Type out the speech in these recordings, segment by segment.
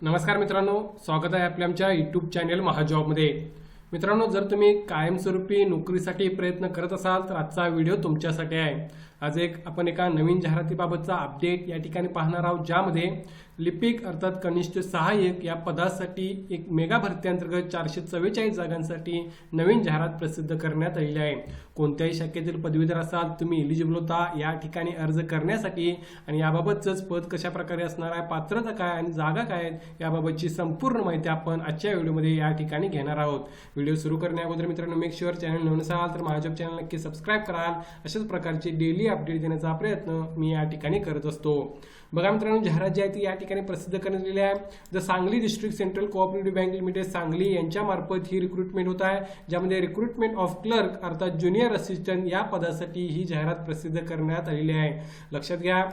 नमस्कार मित्रांनो, स्वागत आहे आपल्या आमच्या यूट्यूब चॅनल महाजॉबमध्ये। मित्रांनो, जर तुम्ही कायमस्वरूपी नोकरीसाठी प्रयत्न करत असाल तर आजचा व्हिडिओ तुमच्यासाठी आहे। आज आपण एका नवीन जाहिरातीबाबतचा अपडेट या ठिकाणी पाहणार आहोत, ज्यामध्ये लिपिक अर्थात कनिष्ठ सहाय्यक या पदासाठी एक मेगा भरती अंतर्गत 444 जागांसाठी नवीन जाहिरात प्रसिद्ध करण्यात आलेली आहे। कोणत्याही शाखेतील पदवीधर असाल, तुम्ही एलिजिबल होता या ठिकाणी अर्ज करण्यासाठी आणि याबाबतच पद कशा प्रकारे असणार आहे, पात्रता काय आणि जागा काय आहेत याबाबतची संपूर्ण माहिती आपण आजच्या व्हिडिओमध्ये या ठिकाणी घेणार आहोत। व्हिडिओ सुरू करण्याअगोदर मित्रांनो, मेक शुअर चॅनल नवीन असाल तर महाजॉब चॅनल नक्की सबस्क्राइब कराल। अशाच प्रकारचे डेली अपडेट देण्याचा प्रयत्न मी या ठिकाणी करत असतो। बघा मित्रांनो, जाहिरात जी आहे ती या ठिकाणी प्रसिद्ध करण्यात आलेली आहे। The Sangli district central cooperative bank limited Sangli यांच्या मार्फत ही रिक्रुटमेंट होत आहे, ज्यामध्ये रिक्रुटमेंट ऑफ क्लर्क अर्थात ज्युनियर असिस्टंट या पदासाठी ही जाहिरात प्रसिद्ध करण्यात आलेली आहे। लक्षात घ्या,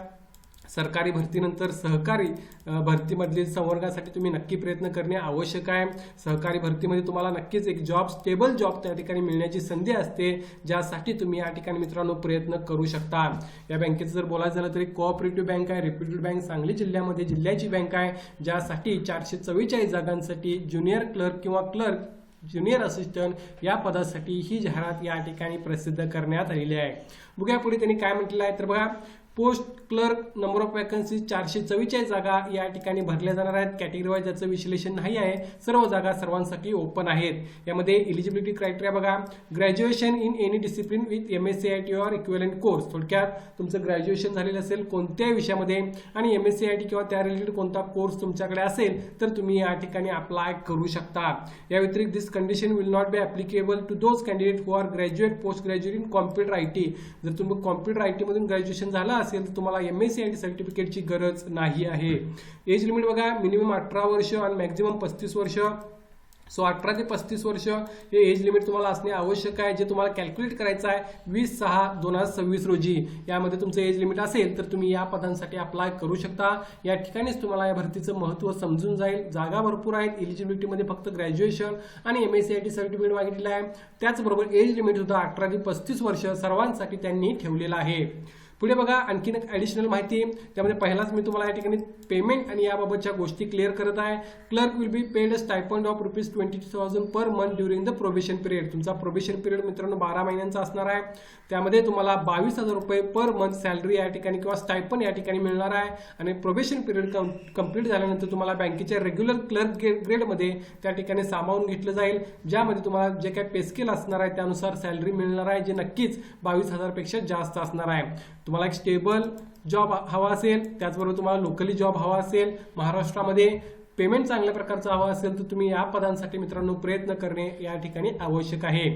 सरकारी भरतीनंतर सहकारी भरतीमधील संवर्गासाठी तुम्ही नक्की प्रयत्न करणे आवश्यक आहे। सहकारी भरतीमध्ये तुम्हाला नक्कीच एक जॉब, स्टेबल जॉब त्या ठिकाणी मिळण्याची संधी असते, ज्यासाठी तुम्ही या ठिकाणी मित्रांनो प्रयत्न करू शकता। या बँकेचं जर बोलायचं झालं तर कोऑपरेटिव्ह बँक आहे, रेप्युटेड बँक सांगली जिल्ह्यामध्ये जिल्ह्याची बँक आहे, ज्यासाठी 444 जागांसाठी ज्युनियर क्लर्क किंवा क्लर्क ज्युनियर असिस्टंट या पदासाठी ही जाहिरात या ठिकाणी प्रसिद्ध करण्यात आलेली आहे। बघूया पुढे त्यांनी काय म्हटलेलं आहे, तर बघा, post clerk number of vacancy 444 जागा या ठिकाणी भरल्या जाणार आहेत। कॅटेगरी वाईज याचं विश्लेषण नाही आहे, सर्व जागा सर्वांसाठी ओपन आहेत। यामध्ये एलिजिबिलिटी क्रायटेरिया बघा, graduation in any discipline with MSCIT और इक्विव्हॅलंट कोर्स। थोडक्यात तुमचं ग्रॅज्युएशन झालेलं असेल कोणत्याही विषयामध्ये आणि MSCIT किंवा त्या रिलेटेड कोणता कोर्स तुमच्याकडे असेल तर तुम्ही या ठिकाणी अप्लाय करू शकता। या व्यतिरिक्त this condition will not be applicable to those candidate who are graduate post graduate in computer IT। जर तुम्ही कॉम्प्युटर IT मधून ग्रॅज्युएशन झालं असेल तर तुम्हाला MSCIT सर्टिफिकेटची गरज नाही आहे। एज लिमिट बघा, मिनिमम 18 वर्ष आणि मॅक्झिमम 35 वर्ष। सो 18 ते 35 वर्ष हे एज लिमिट तुम्हाला असणे आवश्यक आहे, जे तुम्हाला कॅल्क्युलेट करायचं आहे 20/6/2026 रोजी। यामध्ये तुमचं एज लिमिट असेल तर तुम्ही या पदांसाठी अप्लाय करू शकता। या ठिकाणीच तुम्हाला या भरतीचं महत्त्व समजून जाईल। जागा भरपूर आहेत, एलिजिबिलिटीमध्ये फक्त ग्रॅज्युएशन आणि MSCIT सर्टिफिकेट मागितलं आहे। त्याचबरोबर एज लिमिट सुद्धा 18 ते 35 वर्ष सर्वांसाठी त्यांनी ठेवलेलं आहे। पुढे बघा, आणखीन एक ॲडिशनल माहिती, त्यामध्ये पहिलाच मी तुम्हाला या ठिकाणी पेमेंट आणि याबाबतच्या गोष्टी क्लिअर करत आहे। Clerk will be paid a stipend of ₹22,000 per month during the probation period. तुमचा प्रोबेशन पिरियड मित्रांनो 12 महिन्यांचा असणार आहे। त्यामध्ये तुम्हाला ₹22,000 पर मंथ सॅलरी या ठिकाणी किंवा स्टायपंड या ठिकाणी मिळणार आहे। आणि प्रोबेशन पिरियड कंप्लीट झाल्यानंतर तुम्हाला बँकेच्या रेग्युलर क्लर्क ग्रेडमध्ये त्या ठिकाणी सामावून घेतलं जाईल, ज्यामध्ये तुम्हाला जे काही पे स्केल असणार आहे त्यानुसार सॅलरी मिळणार आहे, जे नक्कीच 22,000 पेक्षा जास्त असणार आहे। तुम्हाला एक स्टेबल जॉब हवा असेल, त्याचबरोबर तुम्हाला लोकली जॉब हवा असेल, महाराष्ट्रामध्ये पेमेंट चांगल्या प्रकारचं हवा असेल तर तुम्ही या पदांसाठी मित्रांनो प्रयत्न करणे या ठिकाणी आवश्यक आहे।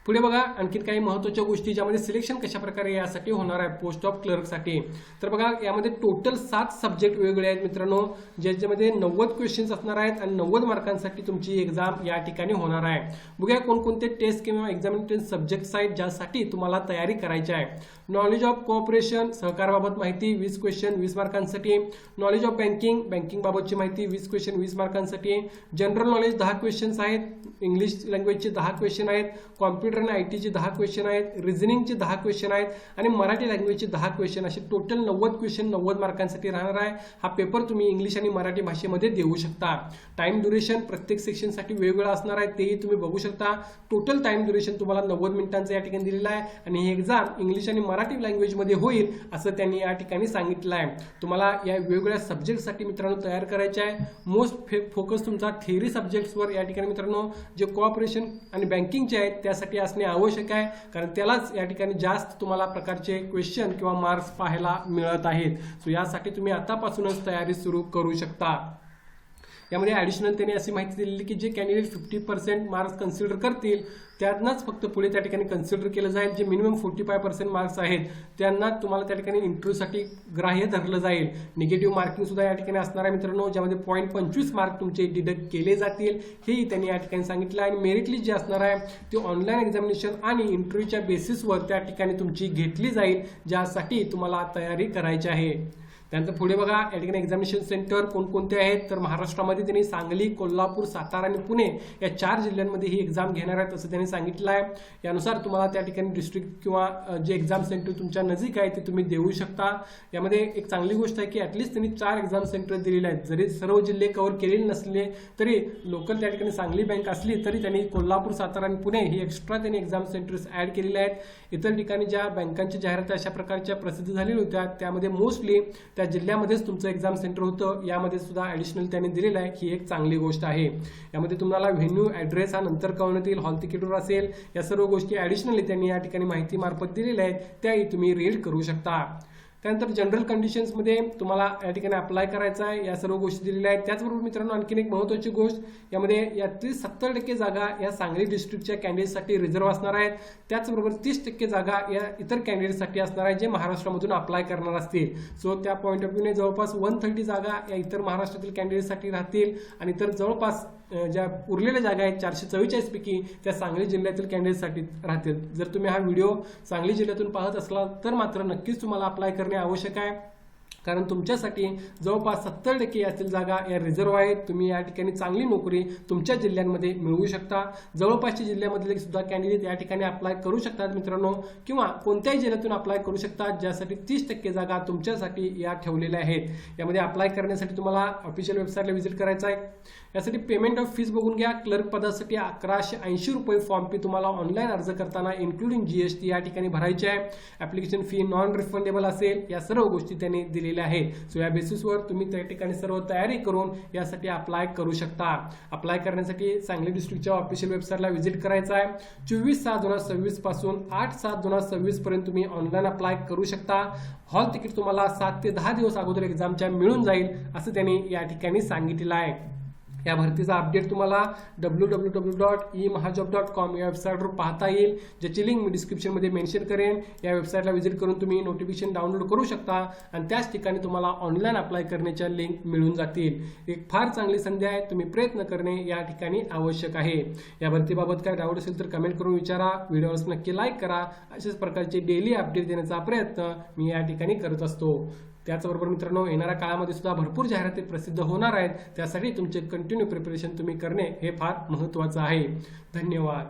पुढे बघा, आणखी काही महत्त्वाच्या गोष्टी, ज्यामध्ये सिलेक्शन कशा प्रकारे यासाठी होणार आहे पोस्ट ऑफ क्लर्कसाठी। तर बघा, यामध्ये टोटल 7 सब्जेक्ट वेगवेगळे आहेत मित्रांनो, ज्याच्यामध्ये 90 क्वेश्चन्स असणार आहेत आणि 90 मार्कांसाठी तुमची एक्झाम या ठिकाणी होणार आहे। बघूया कोणकोणते टेस्ट किंवा एक्झामिनेशन सब्जेक्ट्स आहेत ज्यासाठी तुम्हाला तयारी करायची आहे। नॉलेज ऑफ कोऑपरेशन, सहकाराबाबत माहिती 20 क्वेश्चन 20 मार्कांसाठी। नॉलेज ऑफ बँकिंग, बँकिंग बाबतची माहिती 20 क्वेश्चन 20 मार्कांसाठी। जनरल नॉलेज 10 क्वेश्चन्स आहेत, इंग्लिश लँग्वेजचे 10 क्वेश्चन आहेत, कॉम्प्युटर आणि IT चे 10 क्वेश्चन आहेत, रिझनिंगचे 10 क्वेश्चन आहेत आणि मराठी लँग्वेजचे 10 क्वेश्चन, असे टोटल 90 क्वेश्चन 90 मार्कांसाठी राहणार आहे। हा पेपर तुम्ही इंग्लिश आणि मराठी भाषेमध्ये देऊ शकता। टाइम ड्युरेशन प्रत्येक सेक्शनसाठी वेगवेगळा असणार आहे, तेही तुम्ही बघू शकता। टोटल टाइम ड्युरेशन तुम्हाला 90 मिनिटांचं या ठिकाणी दिलेलं आहे आणि ही एक्झाम इंग्लिश आणि मराठी लँग्वेजमध्ये होईल असं त्यांनी या ठिकाणी सांगितलं आहे। तुम्हाला या वेगवेगळ्या सब्जेक्टसाठी मित्रांनो तयार करायचे आहे। मोस्ट फोकस तुमचा थिअरी सब्जेक्ट्सवर या ठिकाणी मित्रांनो जे कोऑपरेशन आणि बँकिंगचे आहेत त्यासाठी असणे आवश्यक आहे, कारण त्यालाच या ठिकाणी जास्त तुम्हाला प्रकारचे क्वेश्चन किंवा मार्क्स पाहायला मिळत आहेत। सो यासाठी तुम्ही आतापासूनच तयारी सुरू करू शकता। यामध्ये ॲडिशनल त्यांनी अशी माहिती दिलेली की जे कॅन्डिडेट 50% मार्क्स कन्सिडर करतील त्यांनाच फक्त पुढे त्या ठिकाणी कन्सिडर केलं जाईल। जे मिनिमम 45% मार्क्स आहेत त्यांना तुम्हाला त्या ठिकाणी इंटरव्ह्यूसाठी ग्राह्य धरलं जाईल। निगेटिव्ह मार्किंग सुद्धा या ठिकाणी असणार आहे मित्रांनो, ज्यामध्ये 0.25 मार्क तुमचे डिडक्ट केले जातील, हेही त्यांनी या ठिकाणी सांगितलं आहे। आणि मेरिट लिस्ट जी असणार आहे ती ऑनलाईन एक्झामिनेशन आणि इंटरव्ह्यूच्या बेसिसवर त्या ठिकाणी तुमची घेतली जाईल, ज्यासाठी तुम्हाला तयारी करायची आहे। त्यानंतर पुढे बघा या ठिकाणी एक्झामिनेशन सेंटर कोणकोणते आहेत, तर महाराष्ट्रामध्ये त्यांनी सांगली, कोल्हापूर, सातारा आणि पुणे या 4 जिल्ह्यांमध्ये ही एक्झाम घेणार आहेत असं त्यांनी सांगितलं आहे. यानुसार तुम्हाला त्या ठिकाणी डिस्ट्रिक्ट किंवा जे एक्झाम सेंटर तुमच्या नजीक आहे ते तुम्ही देऊ शकता. यामध्ये एक चांगली गोष्ट आहे की ॲटलिस्ट त्यांनी 4 एक्झाम सेंटर दिलेले आहेत. जरी सर्व जिल्हे कव्हर केलेले नसले तरी लोकल त्या ठिकाणी सांगली बँक असली तरी त्यांनी कोल्हापूर, सातारा आणि पुणे ही एक्स्ट्रा त्यांनी एक्झाम सेंटर्स ॲड केलेले आहेत. इतर ठिकाणी ज्या बँकांची जाहिराती अशा प्रकारच्या प्रसिद्ध झालेल्या होत्या त्यामध्ये मोस्टली त्या जिल्ह्यामध्येच तुमचं एक्झाम सेंटर होतं. यामध्ये सुद्धा ॲडिशनल त्यांनी दिलेलं आहे. ही एक चांगली गोष्ट आहे. यामध्ये तुम्हाला व्हेन्यू ॲड्रेस हा नंतर कळवण्यात येईल, हॉल तिकीटवर असेल. या सर्व गोष्टी ॲडिशनली त्यांनी या ठिकाणी माहिती मार्फत दिलेल्या आहेत, त्याही तुम्ही रीड करू शकता. त्यानंतर जनरल कंडिशन्समध्ये तुम्हाला या ठिकाणी अप्लाय करायचा आहे, या सर्व गोष्टी दिलेल्या आहेत. त्याचबरोबर मित्रांनो आणखीन एक महत्त्वाची गोष्ट, यामध्ये यातील 70% जागा या सांगली डिस्ट्रिक्टच्या कॅन्डिडेटसाठी रिझर्व्ह असणार आहेत. त्याचबरोबर 30% जागा या इतर कॅन्डिडेटसाठी असणार आहेत जे महाराष्ट्रामधून अप्लाय करणार असतील. सो त्या पॉईंट ऑफ व्ह्यूने जवळपास 130 जागा या इतर महाराष्ट्रातील कॅन्डिडेटसाठी राहतील आणि इतर जवळपास ज्या उरलेल्या जागा आहेत 444 पैकी त्या सांगली जिल्ह्यातील कॅन्डिडेटसाठी राहतील. जर तुम्ही हा व्हिडिओ सांगली जिल्ह्यातून पाहत असला तर मात्र नक्कीच तुम्हाला अप्लाय करणे आवश्यक आहे, कारण तुमच्यासाठी जवळपास 70% यातील जागा या रिझर्व्ह आहेत. तुम्ही या ठिकाणी चांगली नोकरी तुमच्या जिल्ह्यांमध्ये मिळवू शकता. जवळपासच्या जिल्ह्यामधले सुद्धा कॅन्डिडेट या ठिकाणी अप्लाय करू शकतात मित्रांनो, किंवा कोणत्याही जिल्ह्यातून अप्लाय करू शकतात ज्यासाठी 30% जागा तुमच्यासाठी या ठेवलेल्या आहेत. यामध्ये अप्लाय करण्यासाठी तुम्हाला ऑफिशियल वेबसाईटला व्हिजिट करायचं आहे. यासाठी पेमेंट ऑफ फीस बघून घ्या. क्लर्क पदासाठी 1180 रुपये फॉर्म फी तुम्हाला ऑनलाईन अर्ज करताना इन्क्लुडिंग GST या ठिकाणी भरायची आहे. ॲप्लिकेशन फी नॉन रिफंडेबल असेल. या सर्व गोष्टी त्यांनी दिलेल्या आहेत. सो या बेसिसवर तुम्ही त्या ठिकाणी सर्व तयारी करून यासाठी अप्लाय करू शकता. अप्लाय करण्यासाठी सांगली डिस्ट्रिक्टच्या ऑफिशियल वेबसाईटला व्हिजिट करायचं आहे. 24/6/2026 पासून 8/7/2026 पर्यंत तुम्ही ऑनलाईन अप्लाय करू शकता. हॉल तिकीट तुम्हाला 7 ते 10 दिवस अगोदर एक्झामच्या मिळून जाईल असं त्यांनी या ठिकाणी सांगितलेलं आहे. या भरतीचा अपडेट तुम्हाला www.emahajobs.com या वेबसाईटवर पाहता येईल, ज्याची लिंक मी डिस्क्रिप्शनमध्ये मेन्शन करेन. या वेबसाईटला व्हिजिट करून तुम्ही नोटिफिकेशन डाउनलोड करू शकता आणि त्याच ठिकाणी तुम्हाला ऑनलाईन अप्लाय करण्याच्या लिंक मिळून जातील. एक फार चांगली संधी आहे. तुम्ही प्रयत्न करणे या ठिकाणी आवश्यक आहे. या भरतीबाबत काय डाऊट असेल तर कमेंट करून विचारा. व्हिडिओस नक्की लाईक करा. अशाच प्रकारचे डेली अपडेट देण्याचा प्रयत्न मी या ठिकाणी करत असतो. त्याचबरोबर मित्रांनो येणाऱ्या काळामध्ये सुद्धा भरपूर जाहिराती प्रसिद्ध होणार आहेत. त्यासाठी तुमचे कंटिन्यू प्रिपरेशन तुम्ही करणे हे फार महत्त्वाचं आहे. धन्यवाद.